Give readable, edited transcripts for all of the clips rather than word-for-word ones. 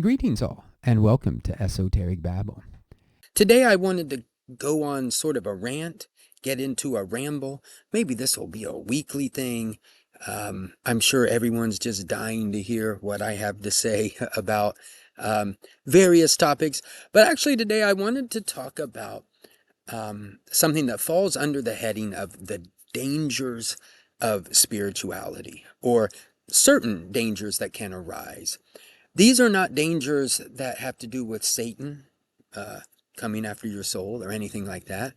Greetings, all, and welcome to Esoteric Babble. Today I wanted to go on sort of a rant, get into a ramble. Maybe this will be a weekly thing. I'm sure everyone's just dying to hear what I have to say about various topics. But actually, today I wanted to talk about something that falls under the heading of the dangers of spirituality, or certain dangers that can arise. These are not dangers that have to do with Satan uh, coming after your soul or anything like that.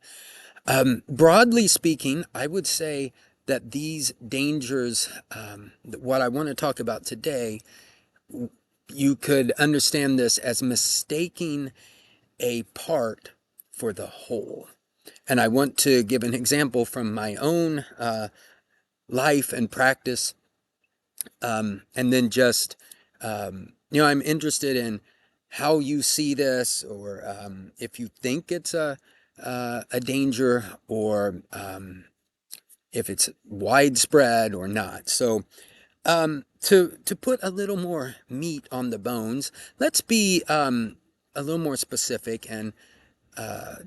Broadly speaking, I would say that these dangers, what I want to talk about today, you could understand this as mistaking a part for the whole. And I want to give an example from my own life and practice, and then just I'm interested in how you see this, or if you think it's a danger, or if it's widespread or not. So to put a little more meat on the bones, let's be a little more specific and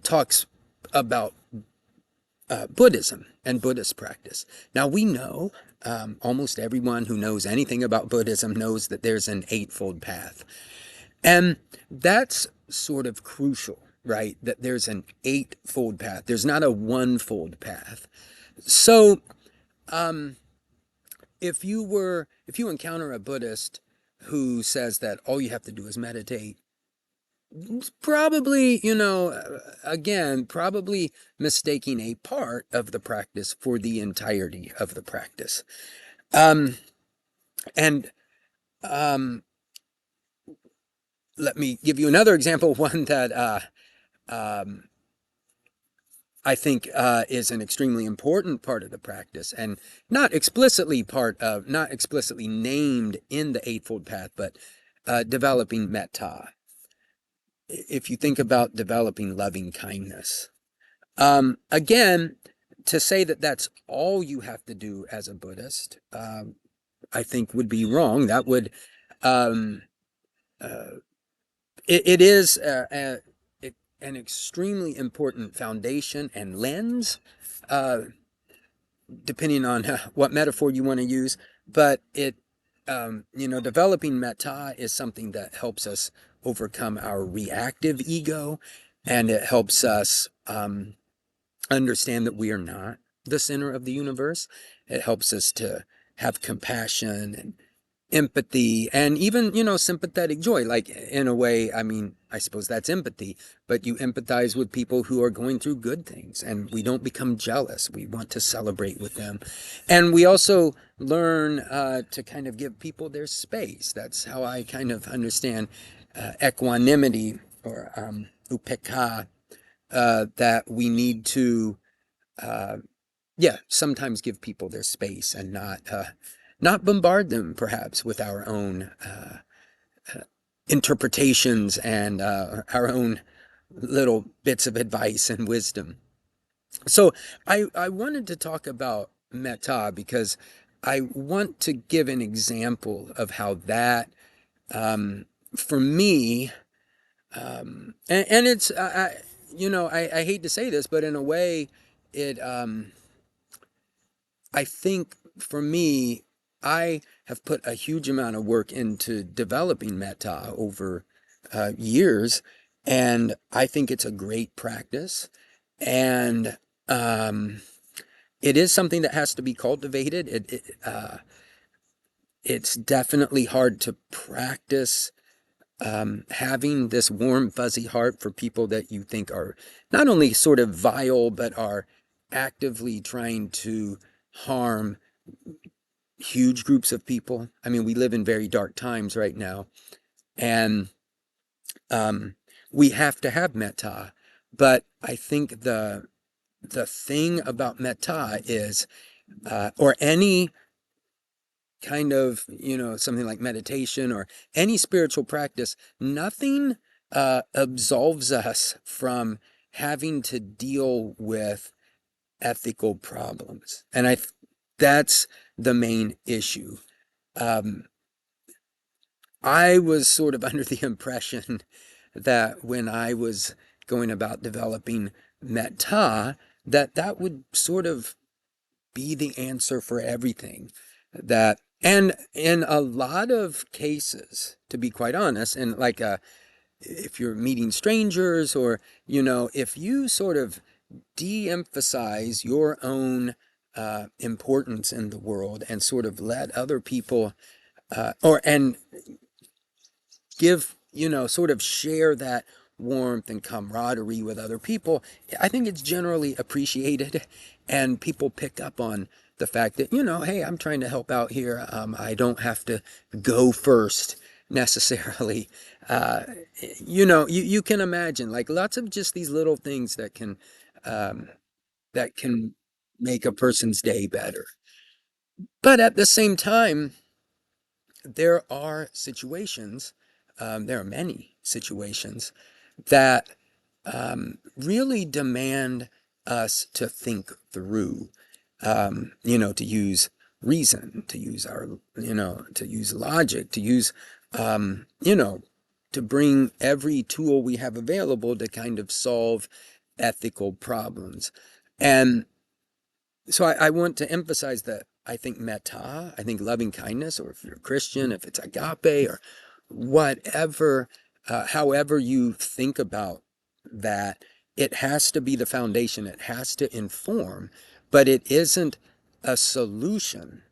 talks about Buddhism and Buddhist practice. Now, we know, almost everyone who knows anything about Buddhism knows that there's an eightfold path. And that's sort of crucial, right? That there's an eightfold path. There's not a onefold path. So, if you encounter a Buddhist who says that all you have to do is meditate, probably, again, probably mistaking a part of the practice for the entirety of the practice. And let me give you another example, one that I think is an extremely important part of the practice, and not explicitly named in the Eightfold Path, but developing metta. If you think about developing loving kindness, again, to say that that's all you have to do as a Buddhist, I think would be wrong. That would, um, it is an extremely important foundation and lens, uh, depending on what metaphor you want to use. But developing metta is something that helps us overcome our reactive ego, and it helps us understand that we are not the center of the universe. It helps us to have compassion and empathy, and even, sympathetic joy. Like, in a way, I mean, I suppose that's empathy, but you empathize with people who are going through good things, and we don't become jealous. We want to celebrate with them. And we also learn to kind of give people their space. That's how I kind of understand equanimity, or upekkha, that we need to sometimes give people their space, and not bombard them, perhaps, with our own interpretations and our own little bits of advice and wisdom. So I wanted to talk about metta because I want to give an example of how that, for me, and it's, I hate to say this, but in a way, it, I think for me, I have put a huge amount of work into developing metta over years, and I think it's a great practice. And it is something that has to be cultivated. It's definitely hard to practice having this warm, fuzzy heart for people that you think are not only sort of vile, but are actively trying to harm huge groups of people. I mean, we live in very dark times right now, and we have to have metta. But I think the thing about metta is, or any kind of, something like meditation or any spiritual practice, nothing absolves us from having to deal with ethical problems. And that's the main issue. Um, I was sort of under the impression that when I was going about developing metta, that that would sort of be the answer for everything. That, and in a lot of cases, to be quite honest, and like if you're meeting strangers, or if you sort of de-emphasize your own importance in the world and sort of let other people or and give, sort of share that warmth and camaraderie with other people, I think it's generally appreciated, and people pick up on the fact that, hey, I'm trying to help out here. I don't have to go first necessarily. Uh, you can imagine like lots of just these little things um, that can make a person's day better. But at the same time, there are situations, there are many situations that really demand us to think through, to use reason, to use to use logic, to use, to bring every tool we have available to kind of solve ethical problems. And so I want to emphasize that I think metta, I think loving kindness, or if you're a Christian, if it's agape or whatever, however you think about that, it has to be the foundation. It has to inform, but it isn't a solution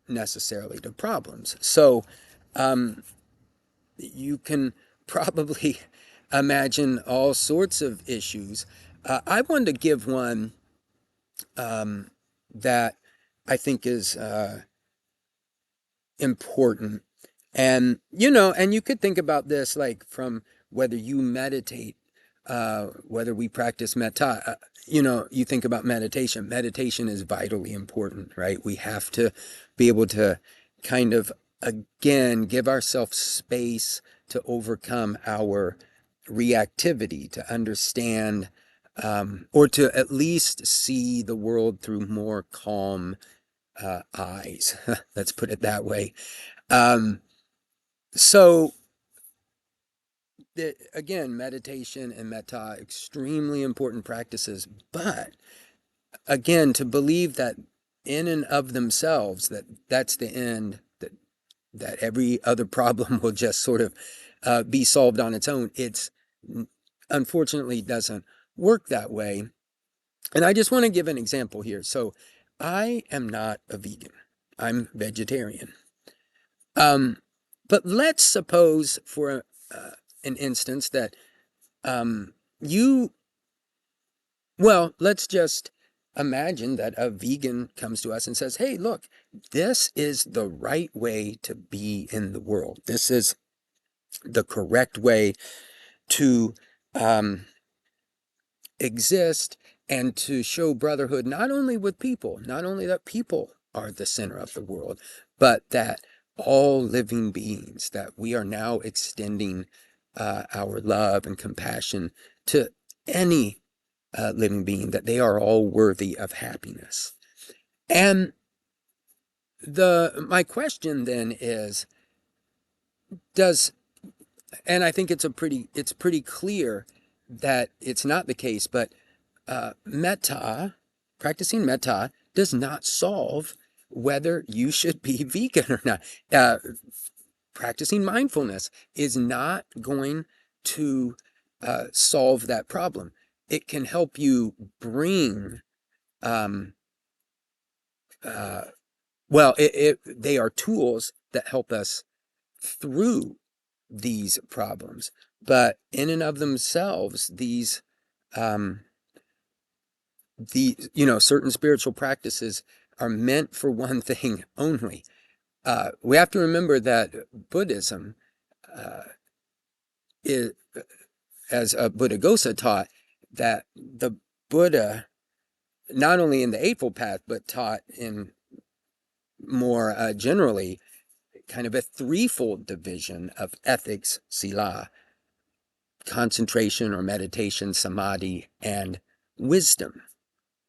necessarily to problems. So you can probably imagine all sorts of issues. I wanted to give one that I think is important. And, and you could think about this like from whether you meditate, whether we practice metta, you think about meditation. Meditation is vitally important, right? We have to be able to kind of, again, give ourselves space to overcome our reactivity, to understand, or to at least see the world through more calm eyes. Let's put it that way. Um, so, again, meditation and metta, extremely important practices. But again, to believe that in and of themselves, that's the end, that every other problem will just sort of be solved on its own. It's unfortunately doesn't work that way. And I just want to give an example here. So I am not a vegan. I'm vegetarian. Um, but let's suppose for an instance that um, you, well, let's just imagine that a vegan comes to us and says, hey, look, this is the right way to be in the world. This is the correct way to um, exist and to show brotherhood, not only with people, not only that people are the center of the world, but that all living beings, that we are now extending our love and compassion to any living being, that they are all worthy of happiness. And my question then is, does, and I think it's pretty clear that it's not the case, but metta, practicing metta, does not solve whether you should be vegan or not. Practicing mindfulness is not going to solve that problem. It can help you bring, um, well, they are tools that help us through these problems. But in and of themselves, um, certain spiritual practices are meant for one thing only. We have to remember that Buddhism is, as Buddhaghosa taught, that the Buddha, not only in the Eightfold Path, but taught in more generally, kind of a threefold division of ethics, sila, concentration or meditation, samadhi, and wisdom,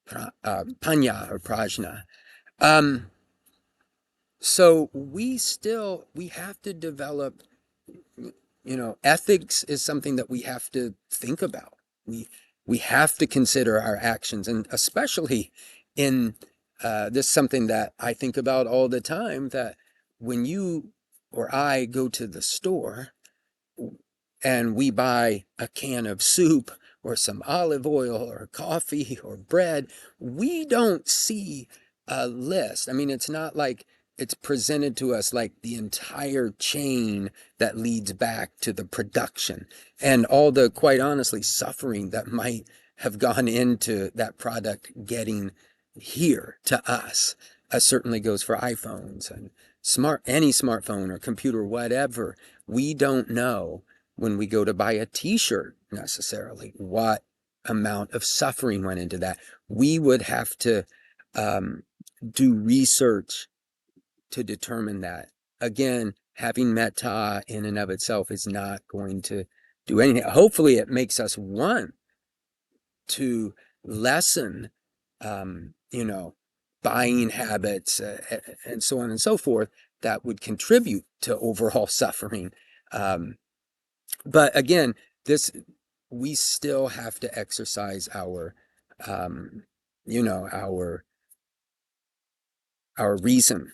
panya or prajna. Um, So we have to develop, ethics is something that we have to think about. We we have to consider our actions, and especially in this is something that I think about all the time, that when you or I go to the store and we buy a can of soup or some olive oil or coffee or bread, we don't see a list. I mean, it's not like it's presented to us like the entire chain that leads back to the production and all the, quite honestly, suffering that might have gone into that product getting here to us. Certainly goes for iPhones and any smartphone or computer, whatever. We don't know when we go to buy a t-shirt necessarily what amount of suffering went into that. We would have to um, do research to determine that. Again, having metta in and of itself is not going to do anything. Hopefully it makes us want to lessen, um, you know, buying habits and so on and so forth that would contribute to overall suffering. Um, but again, this we still have to exercise our, um, our reason.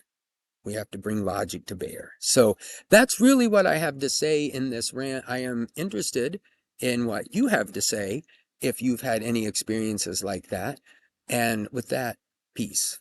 We have to bring logic to bear. So that's really what I have to say in this rant. I am interested in what you have to say if you've had any experiences like that. And with that, peace.